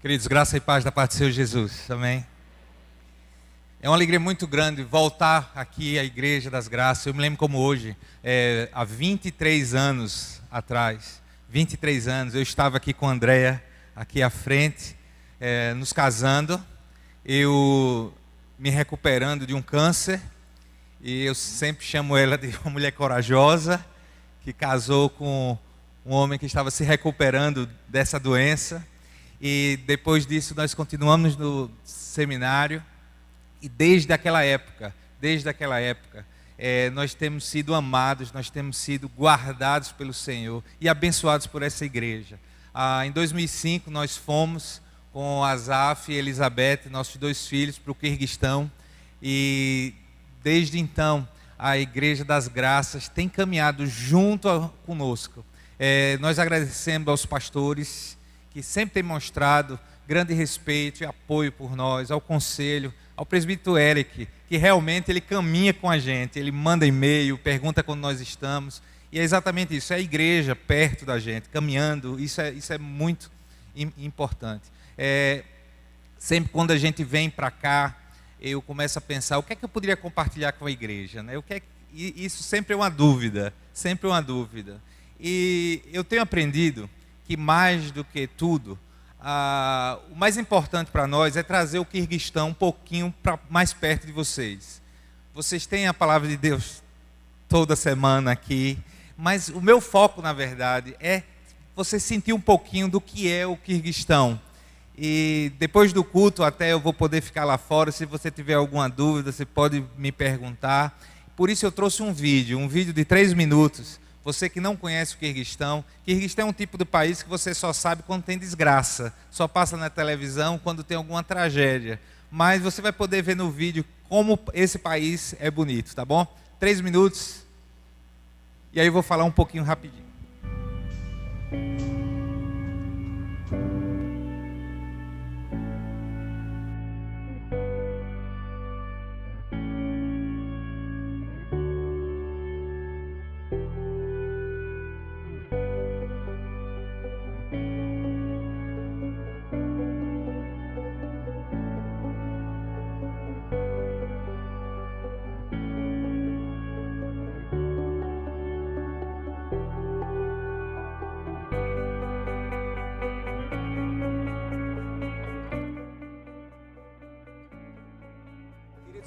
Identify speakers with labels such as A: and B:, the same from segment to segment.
A: Queridos, graça e paz da parte do Senhor Jesus, amém? É uma alegria muito grande voltar aqui à Igreja das Graças. Eu me lembro como hoje, há 23 anos atrás, 23 anos, eu estava aqui com a Andréia, aqui à frente, nos casando, eu me recuperando de um câncer, e eu sempre chamo ela de uma mulher corajosa, que casou com um homem que estava se recuperando dessa doença. E depois disso nós continuamos no seminário e desde aquela época, nós temos sido amados, nós temos sido guardados pelo Senhor e abençoados por essa igreja. Em 2005 nós fomos com Asaf e Elizabeth, nossos 2 filhos, para o Quirguistão, e desde então a Igreja das Graças tem caminhado junto conosco. Nós agradecemos aos pastores que sempre tem mostrado grande respeito e apoio por nós, ao conselho, ao presbítero Eric, que realmente ele caminha com a gente, ele manda e-mail, pergunta quando nós estamos, e é exatamente isso, é a igreja perto da gente, caminhando, isso é muito importante. Sempre quando a gente vem para cá, eu começo a pensar, o que é que eu poderia compartilhar com a igreja, né? Isso sempre é uma dúvida, e eu tenho aprendido que mais do que tudo, o mais importante para nós é trazer o Quirguistão um pouquinho mais perto de vocês. Vocês têm a palavra de Deus toda semana aqui, mas o meu foco, na verdade, é você sentir um pouquinho do que é o Quirguistão. E depois do culto, até eu vou poder ficar lá fora, se você tiver alguma dúvida, você pode me perguntar. Por isso eu trouxe um vídeo de 3 minutos. Você que não conhece o Quirguistão é um tipo de país que você só sabe quando tem desgraça, só passa na televisão quando tem alguma tragédia. Mas você vai poder ver no vídeo como esse país é bonito, tá bom? 3 minutos, e aí eu vou falar um pouquinho rapidinho.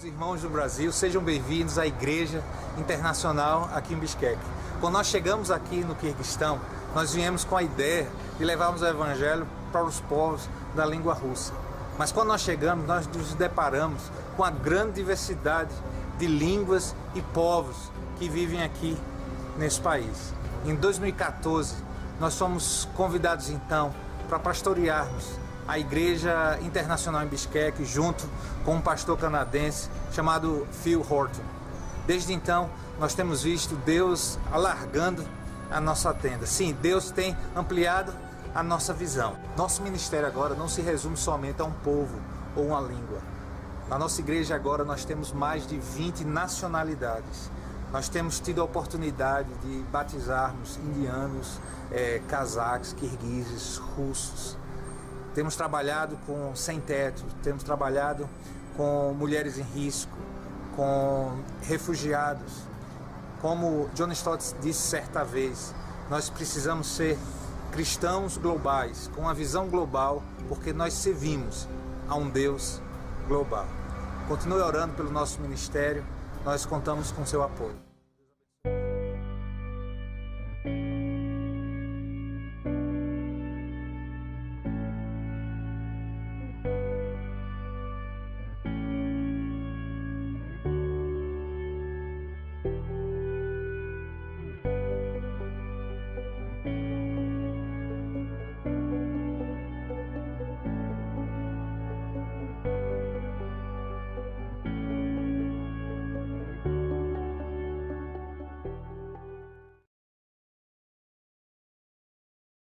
A: Irmãos do Brasil, sejam bem-vindos à Igreja Internacional aqui em Bishkek. Quando nós chegamos aqui no Quirguistão, nós viemos com a ideia de levarmos o Evangelho para os povos da língua russa. Mas quando nós chegamos, nós nos deparamos com a grande diversidade de línguas e povos que vivem aqui nesse país. Em 2014, nós fomos convidados então para pastorearmos a Igreja Internacional em Bishkek, junto com um pastor canadense chamado Phil Horton. Desde então, nós temos visto Deus alargando a nossa tenda. Sim, Deus tem ampliado a nossa visão. Nosso ministério agora não se resume somente a um povo ou uma língua. Na nossa igreja agora nós temos mais de 20 nacionalidades. Nós temos tido a oportunidade de batizarmos indianos, cazaques, quirguizes, russos. Temos trabalhado com sem-teto, temos trabalhado com mulheres em risco, com refugiados. Como John Stott disse certa vez, nós precisamos ser cristãos globais, com uma visão global, porque nós servimos a um Deus global. Continue orando pelo nosso ministério, nós contamos com seu apoio.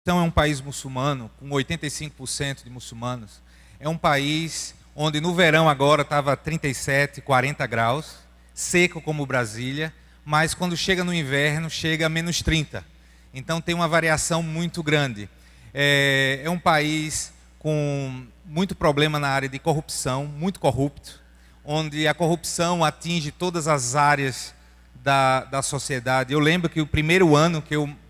A: Então é um país muçulmano, com 85% de muçulmanos. É um país onde no verão agora estava 37, 40 graus, seco como Brasília, mas quando chega no inverno chega a menos 30. Então tem uma variação muito grande. É um país com muito problema na área de corrupção, muito corrupto, onde a corrupção atinge todas as áreas da sociedade. Eu lembro que o primeiro ano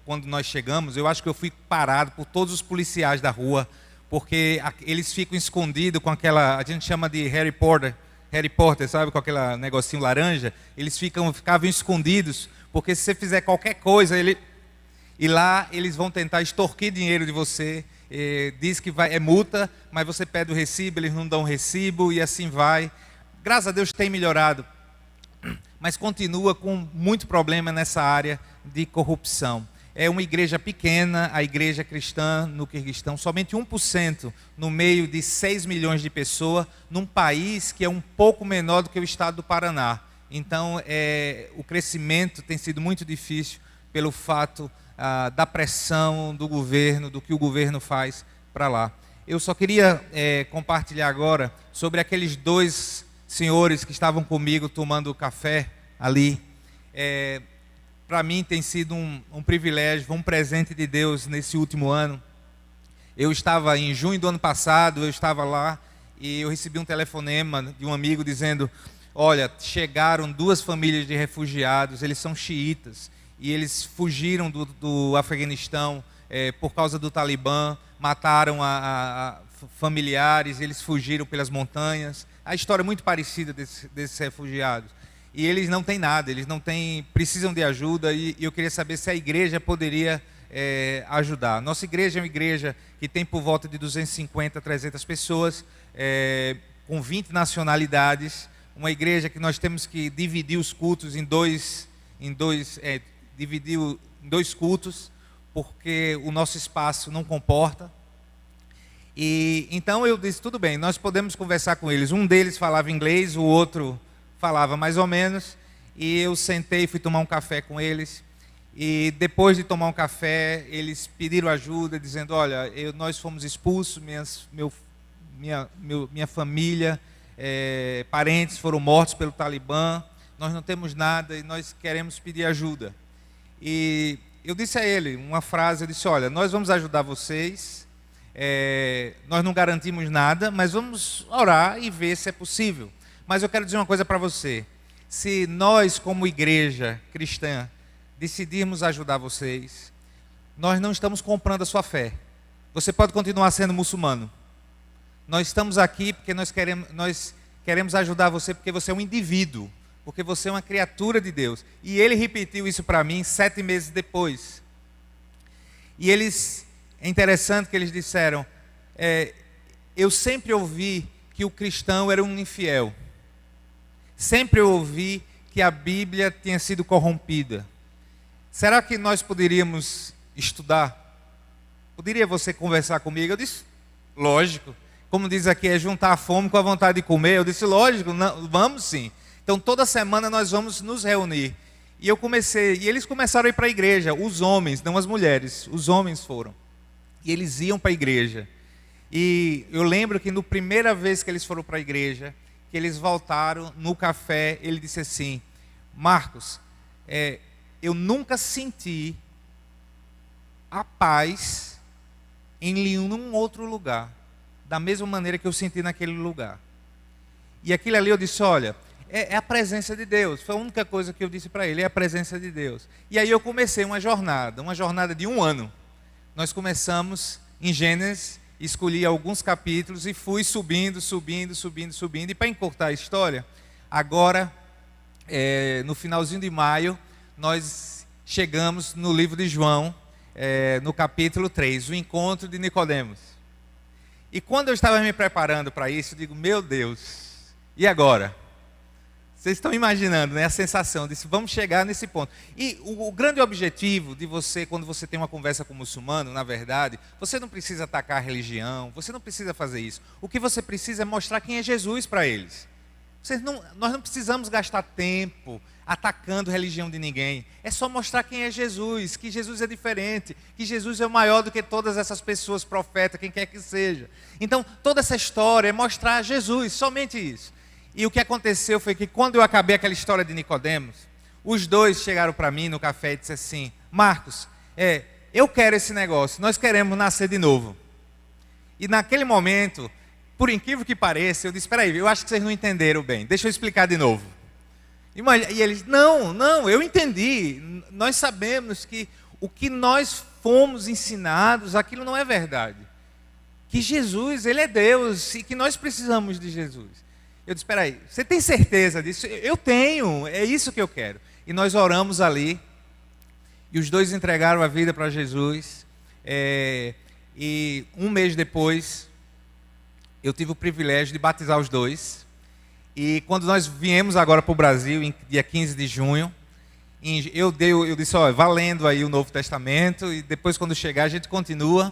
A: quando nós chegamos, eu acho que eu fui parado por todos os policiais da rua, porque eles ficam escondidos com aquela, a gente chama de Harry Potter, sabe, com aquele negocinho laranja. Eles ficavam escondidos, porque se você fizer qualquer coisa, e lá eles vão tentar extorquir dinheiro de você. Diz que é multa, mas você pede o recibo, eles não dão o recibo, e assim vai. Graças a Deus tem melhorado, mas continua com muito problema nessa área de corrupção. É uma igreja pequena, a igreja cristã no Quirguistão, somente 1% no meio de 6 milhões de pessoas, num país que é um pouco menor do que o estado do Paraná. Então, o crescimento tem sido muito difícil pelo fato da pressão do governo, do que o governo faz para lá. Eu só queria compartilhar agora sobre aqueles 2 senhores que estavam comigo tomando café ali. Para mim tem sido um privilégio, um presente de Deus nesse último ano. Eu estava em junho do ano passado, eu estava lá e eu recebi um telefonema de um amigo dizendo: olha, chegaram 2 famílias de refugiados, eles são xiitas e eles fugiram do Afeganistão por causa do Talibã, mataram familiares, eles fugiram pelas montanhas. A história é muito parecida desses refugiados. E eles não têm nada, precisam de ajuda, e eu queria saber se a igreja poderia ajudar. Nossa igreja é uma igreja que tem por volta de 250 a 300 pessoas, com 20 nacionalidades, uma igreja que nós temos que dividir os cultos em dois cultos, porque o nosso espaço não comporta. E então eu disse, tudo bem, nós podemos conversar com eles. Um deles falava inglês, o outro falava mais ou menos, e eu sentei e fui tomar um café com eles. E depois de tomar um café, eles pediram ajuda, dizendo: olha, nós fomos expulsos, minha família, parentes foram mortos pelo Talibã, nós não temos nada e nós queremos pedir ajuda. E eu disse a ele uma frase, eu disse: olha, nós vamos ajudar vocês, nós não garantimos nada, mas vamos orar e ver se é possível. Mas eu quero dizer uma coisa para você: se nós como igreja cristã decidirmos ajudar vocês, nós não estamos comprando a sua fé. Você pode continuar sendo muçulmano. Nós estamos aqui porque nós queremos ajudar você, porque você é um indivíduo, porque você é uma criatura de Deus. E ele repetiu isso para mim 7 meses depois. E é interessante que eles disseram: eu sempre ouvi que o cristão era um infiel. Sempre ouvi que a Bíblia tinha sido corrompida. Será que nós poderíamos estudar? Poderia você conversar comigo? Eu disse: lógico. Como diz aqui, juntar a fome com a vontade de comer. Eu disse: lógico, não, vamos sim. Então toda semana nós vamos nos reunir. E eles começaram a ir para a igreja, os homens, não as mulheres, os homens foram. E eles iam para a igreja. E eu lembro que na primeira vez que eles foram para a igreja, que eles voltaram no café, ele disse assim: Marcos, eu nunca senti a paz em nenhum outro lugar, da mesma maneira que eu senti naquele lugar. E aquilo ali eu disse: olha, é a presença de Deus. Foi a única coisa que eu disse para ele, é a presença de Deus. E aí eu comecei uma jornada de 1 ano. Nós começamos em Gênesis, escolhi alguns capítulos e fui subindo. E para encurtar a história, agora, no finalzinho de maio, nós chegamos no livro de João, no capítulo 3, o encontro de Nicodemos. E quando eu estava me preparando para isso, eu digo: meu Deus, e agora? Vocês estão imaginando, né, a sensação de vamos chegar nesse ponto. E o grande objetivo de você, quando você tem uma conversa com um muçulmano, na verdade, você não precisa atacar a religião, você não precisa fazer isso. O que você precisa é mostrar quem é Jesus para eles. Nós não precisamos gastar tempo atacando a religião de ninguém. É só mostrar quem é Jesus, que Jesus é diferente, que Jesus é maior do que todas essas pessoas, profetas, quem quer que seja. Então, toda essa história é mostrar Jesus, somente isso. E o que aconteceu foi que quando eu acabei aquela história de Nicodemos, os dois chegaram para mim no café e disseram assim: Marcos, eu quero esse negócio, nós queremos nascer de novo. E naquele momento, por incrível que pareça, eu disse, espera aí, eu acho que vocês não entenderam bem, deixa eu explicar de novo. E eles, não, eu entendi, nós sabemos que o que nós fomos ensinados, aquilo não é verdade. Que Jesus, Ele é Deus e que nós precisamos de Jesus. Eu disse, espera aí, você tem certeza disso? Eu tenho, é isso que eu quero. E nós oramos ali, e os dois entregaram a vida para Jesus. E um mês depois, eu tive o privilégio de batizar os dois. E quando nós viemos agora para o Brasil, em dia 15 de junho, eu disse, valendo aí o Novo Testamento, e depois quando chegar a gente continua.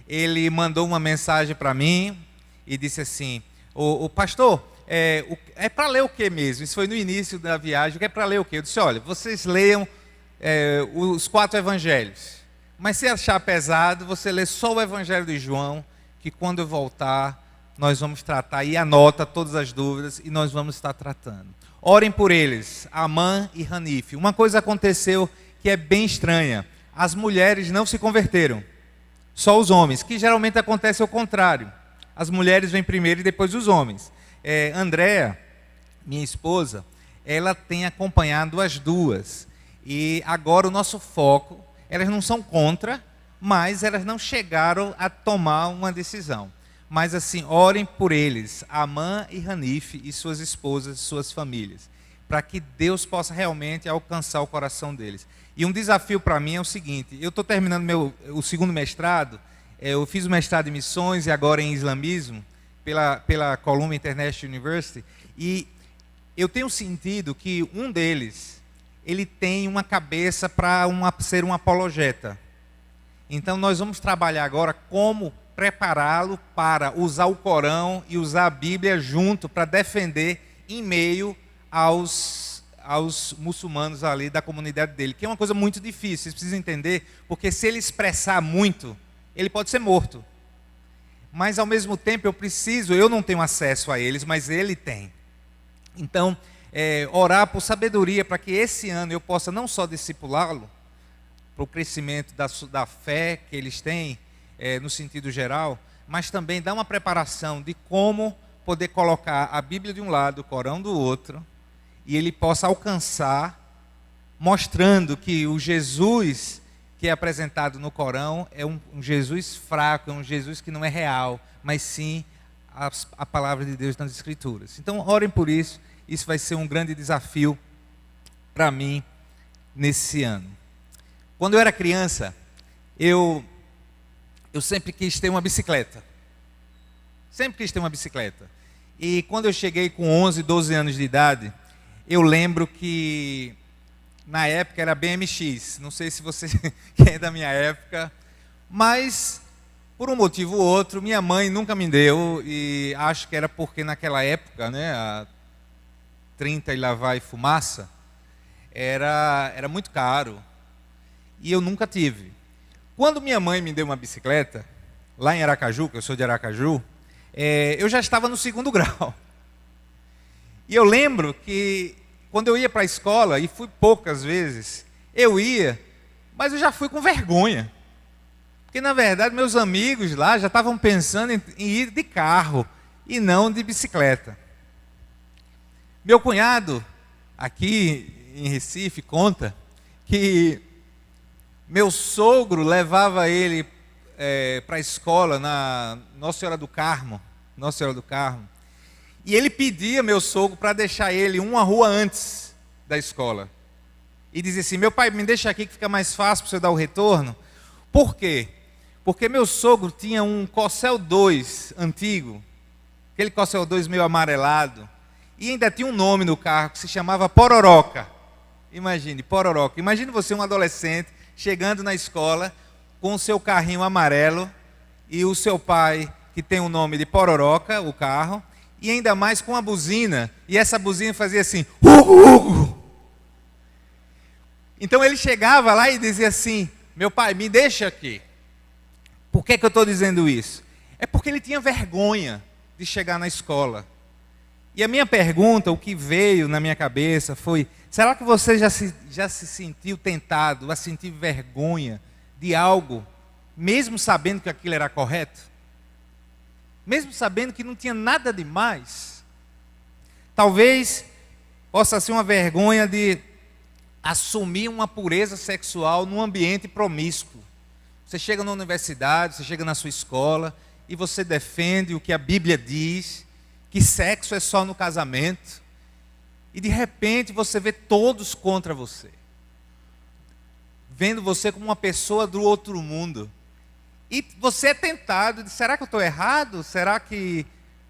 A: Ele mandou uma mensagem para mim e disse assim, o pastor, é para ler o que mesmo? Isso foi no início da viagem, é para ler o que? Eu disse, olha, vocês leiam os 4 evangelhos, mas se achar pesado, você lê só o evangelho de João, que quando eu voltar, nós vamos tratar, e anota todas as dúvidas, e nós vamos estar tratando. Orem por eles, Amã e Hanife. Uma coisa aconteceu que é bem estranha, as mulheres não se converteram, só os homens, que geralmente acontece ao contrário, as mulheres vêm primeiro e depois os homens. Andréa, minha esposa, ela tem acompanhado as duas, e agora o nosso foco, elas não são contra, mas elas não chegaram a tomar uma decisão. Mas assim, orem por eles, Amã e Hanife, e suas esposas, suas famílias, para que Deus possa realmente alcançar o coração deles. E um desafio para mim é o seguinte, eu estou terminando o segundo mestrado, eu fiz o mestrado em missões e agora em islamismo, pela Columbia International University, e eu tenho sentido que um deles, ele tem uma cabeça para ser um apologeta. Então nós vamos trabalhar agora como prepará-lo para usar o Corão e usar a Bíblia junto para defender em meio aos muçulmanos ali da comunidade dele, que é uma coisa muito difícil, vocês precisam entender, porque se ele expressar muito, ele pode ser morto. Mas ao mesmo tempo eu não tenho acesso a eles, mas ele tem. Então, orar por sabedoria para que esse ano eu possa não só discipulá-lo, para o crescimento da fé que eles têm, no sentido geral, mas também dar uma preparação de como poder colocar a Bíblia de um lado, o Corão do outro, e ele possa alcançar, mostrando que o Jesus que é apresentado no Corão é um Jesus fraco, é um Jesus que não é real, mas sim a palavra de Deus nas Escrituras. Então, orem por isso, isso vai ser um grande desafio para mim nesse ano. Quando eu era criança, eu sempre quis ter uma bicicleta. Sempre quis ter uma bicicleta. E quando eu cheguei com 11, 12 anos de idade, eu lembro que na época era BMX. Não sei se você é da minha época, mas por um motivo ou outro, minha mãe nunca me deu, e acho que era porque naquela época, né, a 30 e lá vai fumaça, era muito caro. E eu nunca tive. Quando minha mãe me deu uma bicicleta, lá em Aracaju, que eu sou de Aracaju, eu já estava no 2º grau. E eu lembro que quando eu ia para a escola, e fui poucas vezes, eu ia, mas eu já fui com vergonha. Porque na verdade meus amigos lá já estavam pensando em ir de carro e não de bicicleta. Meu cunhado, aqui em Recife, conta que meu sogro levava ele para a escola na Nossa Senhora do Carmo, e ele pedia meu sogro para deixar ele uma rua antes da escola. E dizia assim, meu pai, me deixa aqui que fica mais fácil para você dar o retorno. Por quê? Porque meu sogro tinha um Corsel 2 antigo, aquele Corsel 2 meio amarelado, e ainda tinha um nome no carro que se chamava Pororoca. Imagine, Pororoca. Imagine você, um adolescente, chegando na escola com o seu carrinho amarelo e o seu pai, que tem o nome de Pororoca, o carro, e ainda mais com a buzina, e essa buzina fazia assim, Então ele chegava lá e dizia assim, meu pai, me deixa aqui. Por que eu estou dizendo isso? É porque ele tinha vergonha de chegar na escola. E a minha pergunta, o que veio na minha cabeça foi, será que você já se sentiu tentado a sentir vergonha de algo, mesmo sabendo que aquilo era correto? mesmo sabendo que não tinha nada demais. Talvez possa ser uma vergonha de assumir uma pureza sexual num ambiente promíscuo. Você chega na universidade, você chega na sua escola e você defende o que a Bíblia diz, que sexo é só no casamento, e de repente você vê todos contra você, vendo você como uma pessoa do outro mundo. E você é tentado de, será que eu estou errado? Será que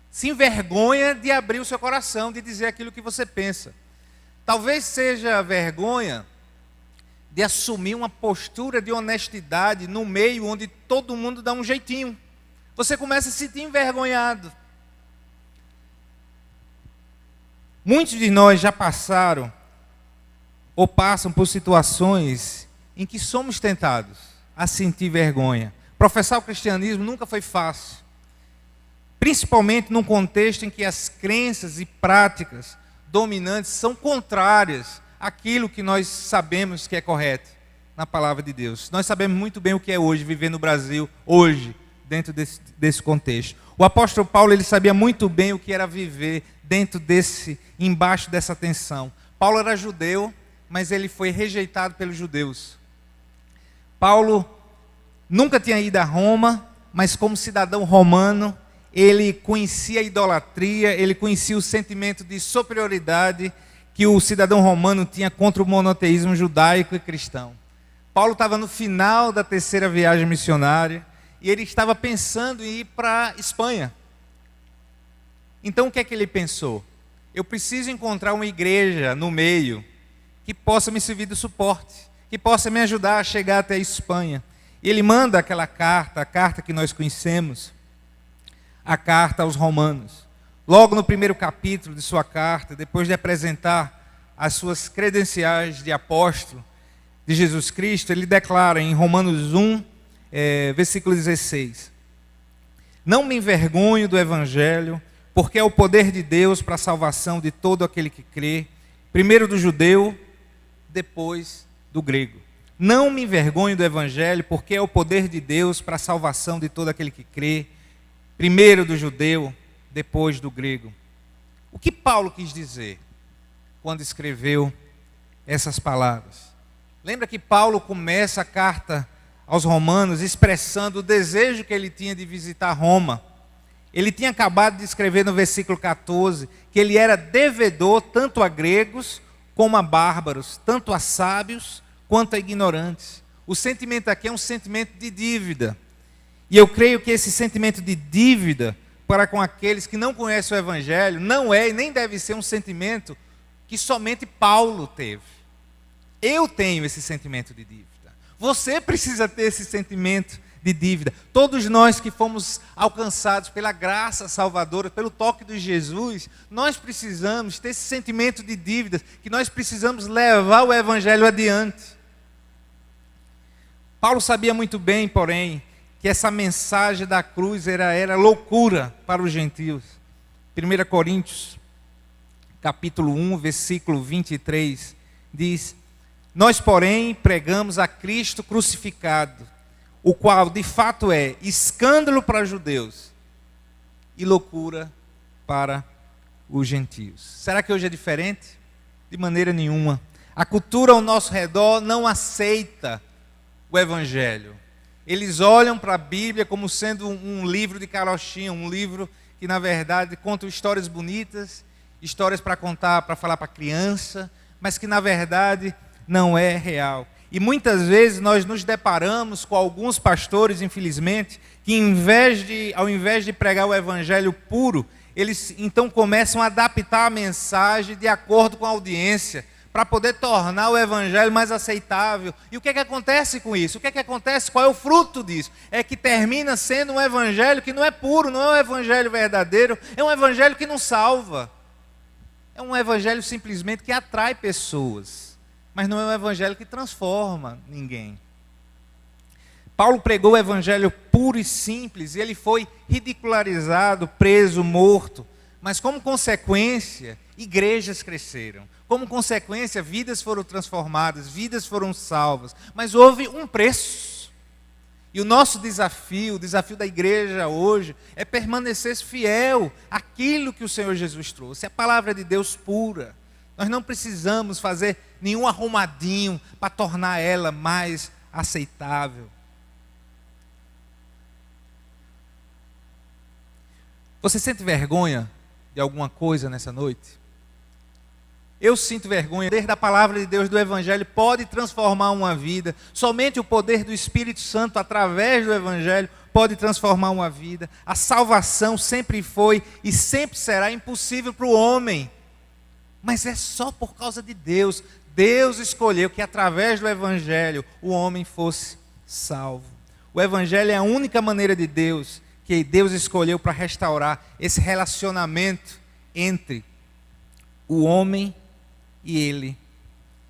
A: se envergonha de abrir o seu coração, de dizer aquilo que você pensa? Talvez seja a vergonha de assumir uma postura de honestidade no meio onde todo mundo dá um jeitinho. Você começa a se sentir envergonhado. Muitos de nós já passaram ou passam por situações em que somos tentados a sentir vergonha. Professar o cristianismo nunca foi fácil, principalmente num contexto em que as crenças e práticas dominantes são contrárias àquilo que nós sabemos que é correto na palavra de Deus. Nós sabemos muito bem o que é hoje, viver no Brasil, hoje, dentro desse contexto. O apóstolo Paulo, ele sabia muito bem o que era viver embaixo dessa tensão. Paulo era judeu, mas ele foi rejeitado pelos judeus. Paulo nunca tinha ido a Roma, mas como cidadão romano, ele conhecia a idolatria, ele conhecia o sentimento de superioridade que o cidadão romano tinha contra o monoteísmo judaico e cristão. Paulo estava no final da 3ª viagem missionária e ele estava pensando em ir para a Espanha. Então o que é que ele pensou? Eu preciso encontrar uma igreja no meio que possa me servir de suporte, que possa me ajudar a chegar até a Espanha. E ele manda aquela carta, a carta que nós conhecemos, a carta aos Romanos. Logo no primeiro capítulo de sua carta, depois de apresentar as suas credenciais de apóstolo de Jesus Cristo, ele declara em Romanos 1, versículo 16: Não me envergonho do Evangelho, porque é o poder de Deus para a salvação de todo aquele que crê, primeiro do judeu, depois do grego. Não me envergonho do Evangelho, porque é o poder de Deus para a salvação de todo aquele que crê, primeiro do judeu, depois do grego. O que Paulo quis dizer quando escreveu essas palavras? Lembra que Paulo começa a carta aos Romanos expressando o desejo que ele tinha de visitar Roma. Ele tinha acabado de escrever no versículo 14 que ele era devedor tanto a gregos como a bárbaros, tanto a sábios quanto a ignorantes. O sentimento aqui é um sentimento de dívida. E eu creio que esse sentimento de dívida para com aqueles que não conhecem o Evangelho não é e nem deve ser um sentimento que somente Paulo teve. Eu tenho esse sentimento de dívida. Você precisa ter esse sentimento de dívida. Todos nós que fomos alcançados pela graça salvadora, pelo toque de Jesus, nós precisamos ter esse sentimento de dívidas, que nós precisamos levar o Evangelho adiante. Paulo sabia muito bem, porém, que essa mensagem da cruz era loucura para os gentios. 1 Coríntios, capítulo 1, versículo 23, diz: Nós, porém, pregamos a Cristo crucificado, o qual, de fato, é escândalo para os judeus e loucura para os gentios. Será que hoje é diferente? De maneira nenhuma. A cultura ao nosso redor não aceita o Evangelho. Eles olham para a Bíblia como sendo um livro de carochinha, um livro que, na verdade, conta histórias bonitas, histórias para contar, para falar para criança, mas que, na verdade, não é real. E muitas vezes nós nos deparamos com alguns pastores, infelizmente, que ao invés de pregar o Evangelho puro, eles então começam a adaptar a mensagem de acordo com a audiência, para poder tornar o Evangelho mais aceitável. E o que é que acontece com isso? O que é que acontece? Qual é o fruto disso? É que termina sendo um Evangelho que não é puro, não é um Evangelho verdadeiro, é um Evangelho que não salva. É um Evangelho simplesmente que atrai pessoas, mas não é um Evangelho que transforma ninguém. Paulo pregou o Evangelho puro e simples, e ele foi ridicularizado, preso, morto, mas como consequência, igrejas cresceram. Como consequência, vidas foram transformadas, vidas foram salvas. Mas houve um preço. E o nosso desafio, o desafio da igreja hoje, é permanecer fiel àquilo que o Senhor Jesus trouxe, a palavra de Deus pura. Nós não precisamos fazer nenhum arrumadinho para tornar ela mais aceitável. Você sente vergonha de alguma coisa nessa noite? Eu sinto vergonha. O poder da palavra de Deus, do Evangelho, pode transformar uma vida. Somente o poder do Espírito Santo, através do Evangelho, pode transformar uma vida. A salvação sempre foi e sempre será impossível para o homem. Mas é só por causa de Deus. Deus escolheu que através do Evangelho o homem fosse salvo. O Evangelho é a única maneira de Deus, que Deus escolheu para restaurar esse relacionamento entre o homem e Ele.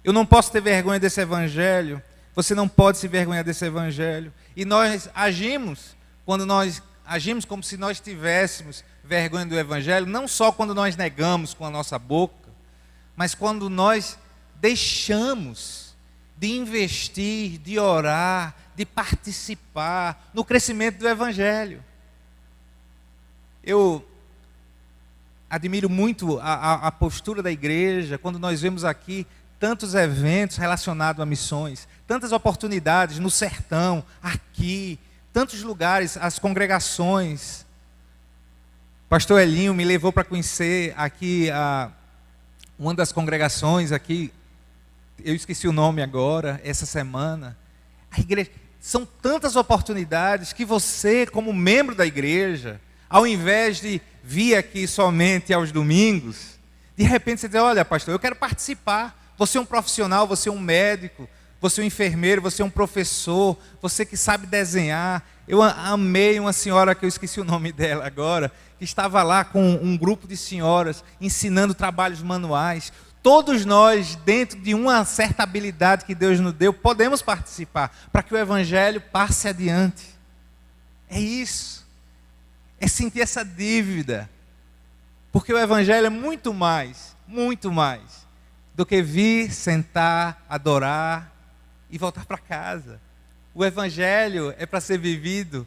A: Eu não posso ter vergonha desse Evangelho, você não pode se vergonhar desse Evangelho. E nós agimos, quando nós agimos como se nós tivéssemos vergonha do Evangelho, não só quando nós negamos com a nossa boca, mas quando nós deixamos de investir, de orar, de participar no crescimento do Evangelho. Eu admiro muito a postura da igreja, quando nós vemos aqui tantos eventos relacionados a missões, tantas oportunidades no sertão, aqui, tantos lugares, as congregações. Pastor Elinho me levou para conhecer aqui uma das congregações aqui, eu esqueci o nome agora, essa semana. A igreja, são tantas oportunidades que você, como membro da igreja, ao invés de vir aqui somente aos domingos, de repente você diz, olha pastor, eu quero participar. Você é um profissional, você é um médico, você é um enfermeiro, você é um professor, você que sabe desenhar. Eu amei uma senhora, que eu esqueci o nome dela agora, que estava lá com um grupo de senhoras, ensinando trabalhos manuais. Todos nós, dentro de uma certa habilidade que Deus nos deu, podemos participar, para que o Evangelho passe adiante. É isso. É sentir essa dívida. Porque o Evangelho é muito mais do que vir, sentar, adorar e voltar para casa. O Evangelho é para ser vivido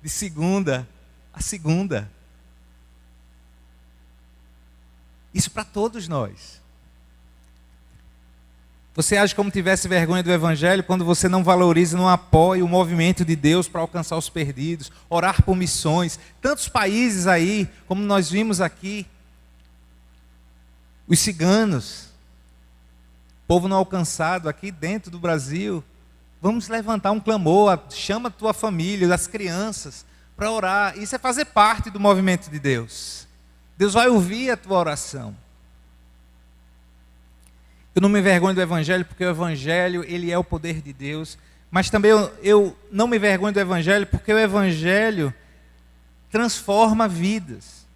A: de segunda a segunda. Isso para todos nós. Você age como tivesse vergonha do Evangelho quando você não valoriza, não apoia o movimento de Deus para alcançar os perdidos, orar por missões. Tantos países aí, como nós vimos aqui, os ciganos, povo não alcançado aqui dentro do Brasil. Vamos levantar um clamor, chama a tua família, as crianças, para orar. Isso é fazer parte do movimento de Deus. Deus vai ouvir a tua oração. Eu não me envergonho do Evangelho, porque o Evangelho, ele é o poder de Deus. Mas também eu não me envergonho do Evangelho, porque o Evangelho transforma vidas.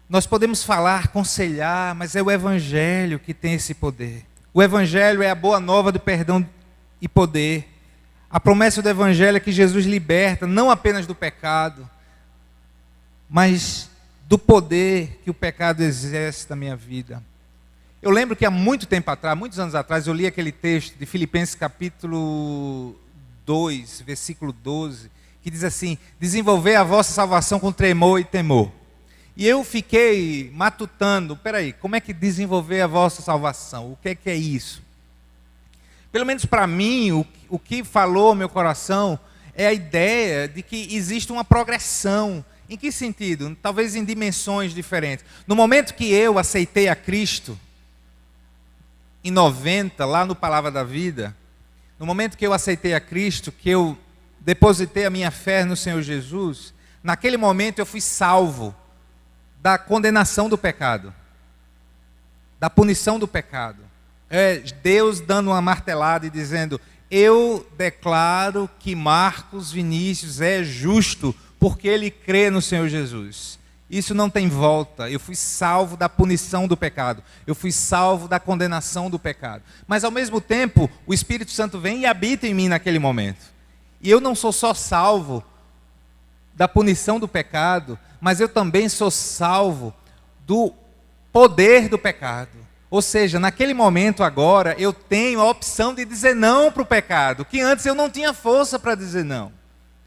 A: Nós podemos falar, aconselhar, mas é o Evangelho que tem esse poder. O Evangelho é a boa nova do perdão e poder. A promessa do Evangelho é que Jesus liberta, não apenas do pecado, mas do poder que o pecado exerce na minha vida. Eu lembro que há muito tempo atrás, muitos anos atrás, eu li aquele texto de Filipenses capítulo 2, versículo 12, que diz assim, desenvolver a vossa salvação com tremor e temor. E eu fiquei matutando, peraí, como é que desenvolver a vossa salvação? O que é isso? Pelo menos para mim, o que falou ao meu coração é a ideia de que existe uma progressão. Em que sentido? Talvez em dimensões diferentes. No momento que eu aceitei a Cristo, em 90, lá no Palavra da Vida, no momento que eu aceitei a Cristo, que eu depositei a minha fé no Senhor Jesus, naquele momento eu fui salvo da condenação do pecado, da punição do pecado. É Deus dando uma martelada e dizendo, eu declaro que Marcos Vinícius é justo, porque ele crê no Senhor Jesus. Isso não tem volta. Eu fui salvo da punição do pecado. Eu fui salvo da condenação do pecado. Mas ao mesmo tempo, o Espírito Santo vem e habita em mim naquele momento. E eu não sou só salvo da punição do pecado, mas eu também sou salvo do poder do pecado. Ou seja, naquele momento agora, eu tenho a opção de dizer não para o pecado, que antes eu não tinha força para dizer não.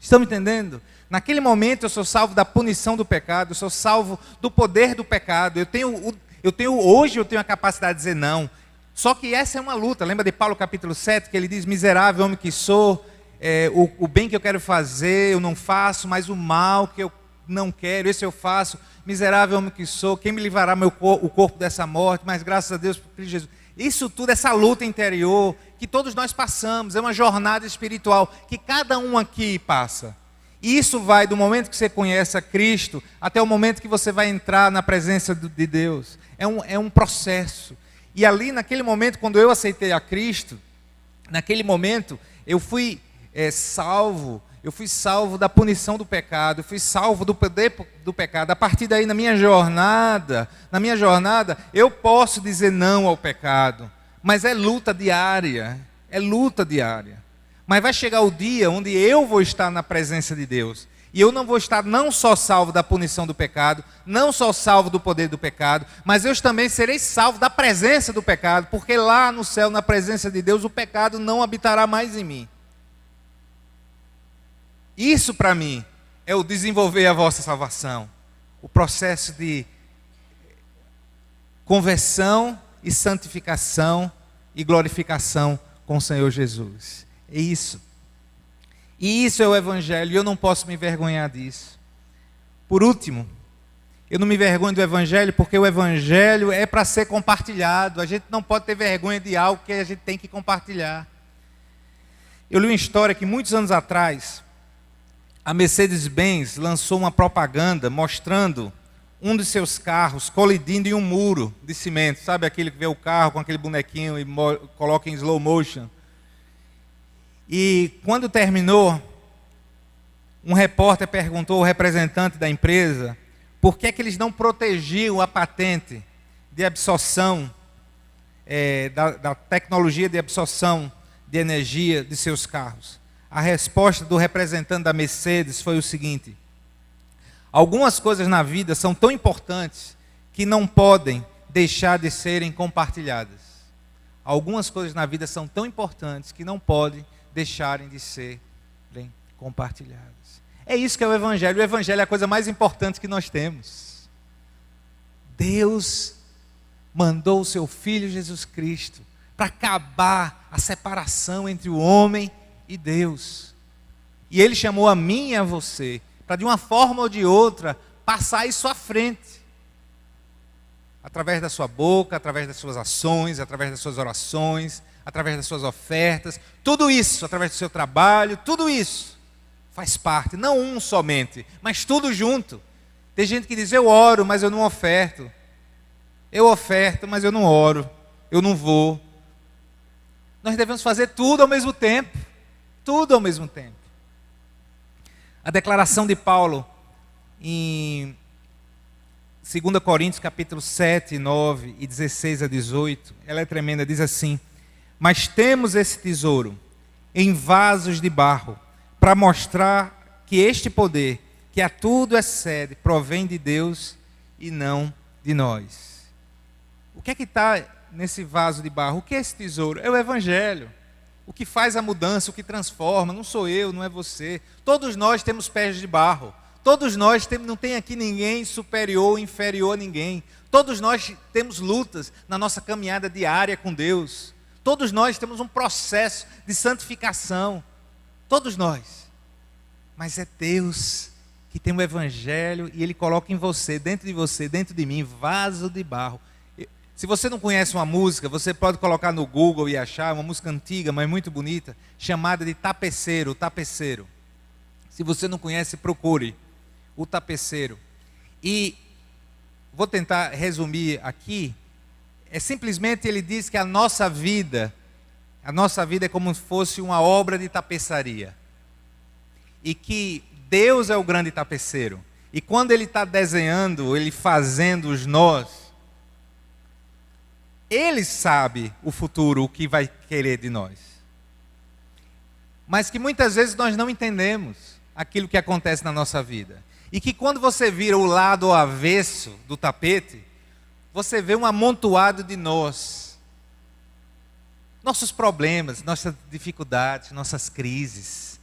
A: Estão me entendendo? Naquele momento eu sou salvo da punição do pecado, eu sou salvo do poder do pecado. Hoje eu tenho a capacidade de dizer não. Só que essa é uma luta. Lembra de Paulo capítulo 7, que ele diz: miserável homem que sou, o bem que eu quero fazer eu não faço, mas o mal que eu não quero, esse eu faço. Miserável homem que sou, quem me livrará o corpo dessa morte? Mas graças a Deus por Cristo Jesus. Isso tudo, essa luta interior que todos nós passamos, é uma jornada espiritual que cada um aqui passa. E isso vai do momento que você conhece a Cristo até o momento que você vai entrar na presença de Deus. É um processo. E ali naquele momento, quando eu aceitei a Cristo, naquele momento eu fui salvo. Eu fui salvo da punição do pecado, eu fui salvo do poder do pecado. A partir daí, na minha jornada, eu posso dizer não ao pecado. Mas é luta diária, Mas vai chegar o dia onde eu vou estar na presença de Deus. E eu não vou estar não só salvo da punição do pecado, não só salvo do poder do pecado, mas eu também serei salvo da presença do pecado, porque lá no céu, na presença de Deus, o pecado não habitará mais em mim. Isso para mim é o desenvolver a vossa salvação. O processo de conversão e santificação e glorificação com o Senhor Jesus. É isso. E isso é o Evangelho, e eu não posso me envergonhar disso. Por último, eu não me envergonho do Evangelho, porque o Evangelho é para ser compartilhado. A gente não pode ter vergonha de algo que a gente tem que compartilhar. Eu li uma história que muitos anos atrás, a Mercedes-Benz lançou uma propaganda mostrando um de seus carros colidindo em um muro de cimento. Sabe aquele que vê o carro com aquele bonequinho e coloca em slow motion? E quando terminou, um repórter perguntou ao representante da empresa por que eles não protegiam a patente de absorção, da tecnologia de absorção de energia de seus carros. A resposta do representante da Mercedes foi o seguinte: algumas coisas na vida são tão importantes que não podem deixar de serem compartilhadas. Algumas coisas na vida são tão importantes que não podem deixarem de serem compartilhadas. É isso que é o Evangelho. O Evangelho é a coisa mais importante que nós temos. Deus mandou o seu Filho Jesus Cristo para acabar a separação entre o homem e Deus. E Ele chamou a mim e a você para, de uma forma ou de outra, passar isso à frente. Através da sua boca, através das suas ações, através das suas orações, através das suas ofertas, tudo isso, através do seu trabalho, tudo isso faz parte, não um somente, mas tudo junto. Tem gente que diz: eu oro, mas eu não oferto. Eu oferto, mas eu não oro, eu não vou. Nós devemos fazer tudo ao mesmo tempo. Tudo ao mesmo tempo. A declaração de Paulo em 2 Coríntios capítulo 7, 9 e 16 a 18, ela é tremenda, diz assim: mas temos esse tesouro em vasos de barro, para mostrar que este poder, que a tudo excede, provém de Deus e não de nós. O que é que está nesse vaso de barro? O que é esse tesouro? É o Evangelho. O que faz a mudança, o que transforma, não sou eu, não é você. Todos nós temos pés de barro. Todos nós não tem aqui ninguém superior ou inferior a ninguém. Todos nós temos lutas na nossa caminhada diária com Deus. Todos nós temos um processo de santificação. Todos nós. Mas é Deus que tem o Evangelho e Ele coloca em você, dentro de mim, vaso de barro. Se você não conhece uma música, você pode colocar no Google e achar uma música antiga, mas muito bonita, chamada de Tapeceiro, o Tapeceiro. Se você não conhece, procure o Tapeceiro. E vou tentar resumir aqui. Simplesmente ele diz que a nossa vida é como se fosse uma obra de tapeçaria. E que Deus é o grande tapeceiro. E quando Ele está desenhando, Ele fazendo os nós, Ele sabe o futuro, o que vai querer de nós. Mas que muitas vezes nós não entendemos aquilo que acontece na nossa vida. E que quando você vira o lado avesso do tapete, você vê um amontoado de nós. Nossos problemas, nossas dificuldades, nossas crises.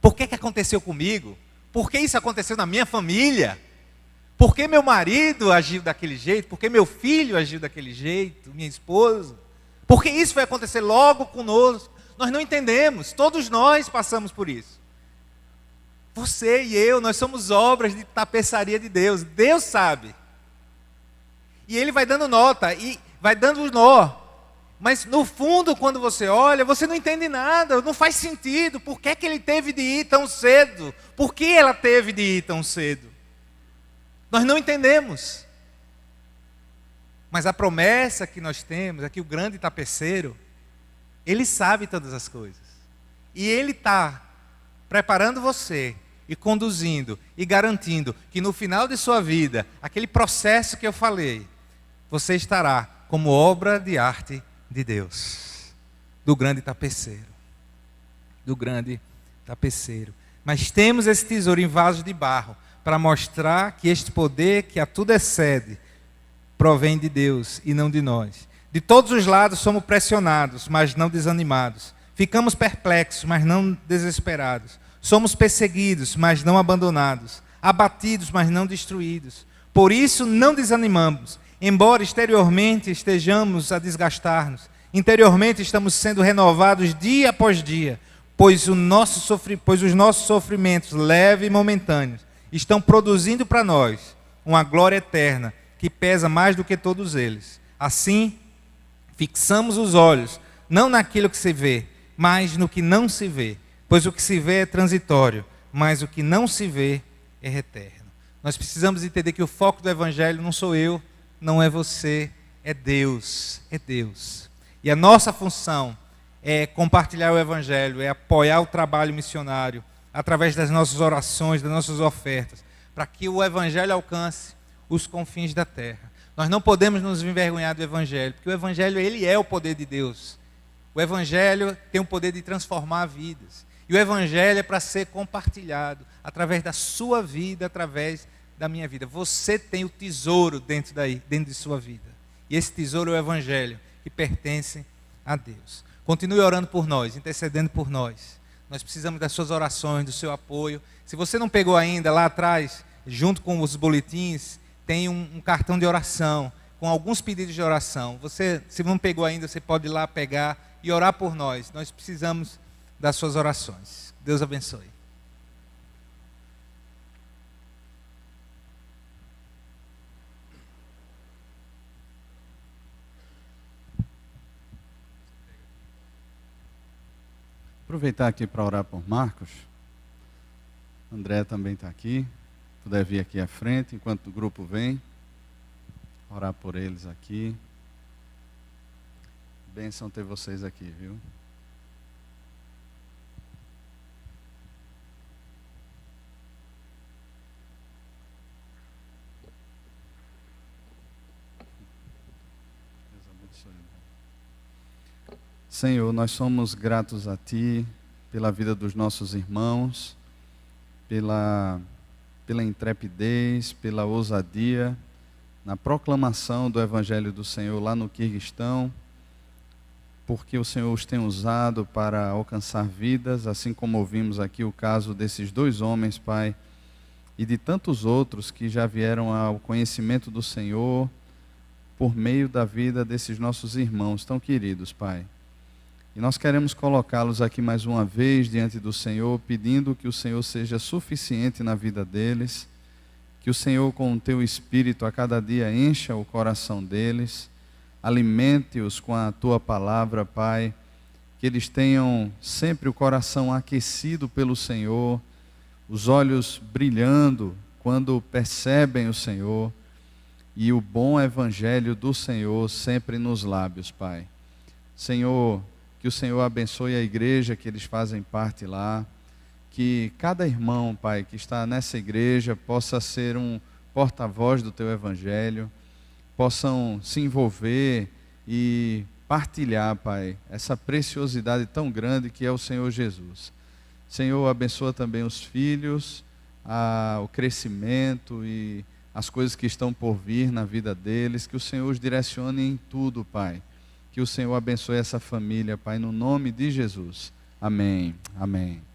A: Por que aconteceu comigo? Por que isso aconteceu na minha família? Por que meu marido agiu daquele jeito? Por que meu filho agiu daquele jeito? Minha esposa? Por que isso vai acontecer logo conosco? Nós não entendemos, todos nós passamos por isso. Você e eu, nós somos obras de tapeçaria de Deus. Deus sabe. E Ele vai dando nota, e vai dando nó. Mas no fundo, quando você olha, você não entende nada, não faz sentido. Por que Ele teve de ir tão cedo? Por que ela teve de ir tão cedo? Nós não entendemos. Mas a promessa que nós temos, aqui o grande tapeceiro, Ele sabe todas as coisas. E Ele está preparando você e conduzindo e garantindo que no final de sua vida, aquele processo que eu falei, você estará como obra de arte de Deus, do grande tapeceiro. Do grande tapeceiro. Mas temos esse tesouro em vasos de barro para mostrar que este poder que a tudo excede provém de Deus e não de nós. De todos os lados somos pressionados, mas não desanimados. Ficamos perplexos, mas não desesperados. Somos perseguidos, mas não abandonados. Abatidos, mas não destruídos. Por isso não desanimamos. Embora exteriormente estejamos a desgastar-nos, interiormente estamos sendo renovados dia após dia, pois os nossos sofrimentos leves e momentâneos estão produzindo para nós uma glória eterna que pesa mais do que todos eles. Assim, fixamos os olhos não naquilo que se vê, mas no que não se vê, pois o que se vê é transitório, mas o que não se vê é eterno. Nós precisamos entender que o foco do Evangelho não sou eu, não é você, é Deus, é Deus. E a nossa função é compartilhar o Evangelho, é apoiar o trabalho missionário, através das nossas orações, das nossas ofertas, para que o Evangelho alcance os confins da terra. Nós não podemos nos envergonhar do Evangelho, porque o Evangelho, ele é o poder de Deus. O Evangelho tem o poder de transformar vidas. E o Evangelho é para ser compartilhado, através da sua vida, através da minha vida. Você tem o tesouro dentro de sua vida. E esse tesouro é o Evangelho, que pertence a Deus. Continue orando por nós, intercedendo por nós. Nós precisamos das suas orações, do seu apoio. Se você não pegou ainda, lá atrás, junto com os boletins, tem um cartão de oração, com alguns pedidos de oração. Você, se não pegou ainda, você pode ir lá pegar e orar por nós. Nós precisamos das suas orações. Deus abençoe.
B: Aproveitar aqui para orar por Marcos. André também está aqui. Puder vir aqui à frente enquanto o grupo vem. Orar por eles aqui. Bênção ter vocês aqui, viu? Deus abençoe. Senhor, nós somos gratos a Ti pela vida dos nossos irmãos, pela intrepidez, pela ousadia na proclamação do Evangelho do Senhor lá no Quirguistão, porque o Senhor os tem usado para alcançar vidas, assim como ouvimos aqui o caso desses dois homens, Pai, e de tantos outros que já vieram ao conhecimento do Senhor por meio da vida desses nossos irmãos tão queridos, Pai. E nós queremos colocá-los aqui mais uma vez diante do Senhor, pedindo que o Senhor seja suficiente na vida deles, que o Senhor com o Teu Espírito a cada dia encha o coração deles, alimente-os com a Tua palavra, Pai, que eles tenham sempre o coração aquecido pelo Senhor, os olhos brilhando quando percebem o Senhor, e o bom Evangelho do Senhor sempre nos lábios, Pai. Senhor, que o Senhor abençoe a igreja que eles fazem parte lá, que cada irmão, Pai, que está nessa igreja possa ser um porta-voz do Teu Evangelho, possam se envolver e partilhar, Pai, essa preciosidade tão grande que é o Senhor Jesus. Senhor, abençoa também os filhos, o crescimento e as coisas que estão por vir na vida deles, que o Senhor os direcione em tudo, Pai. Que o Senhor abençoe essa família, Pai, no nome de Jesus. Amém. Amém.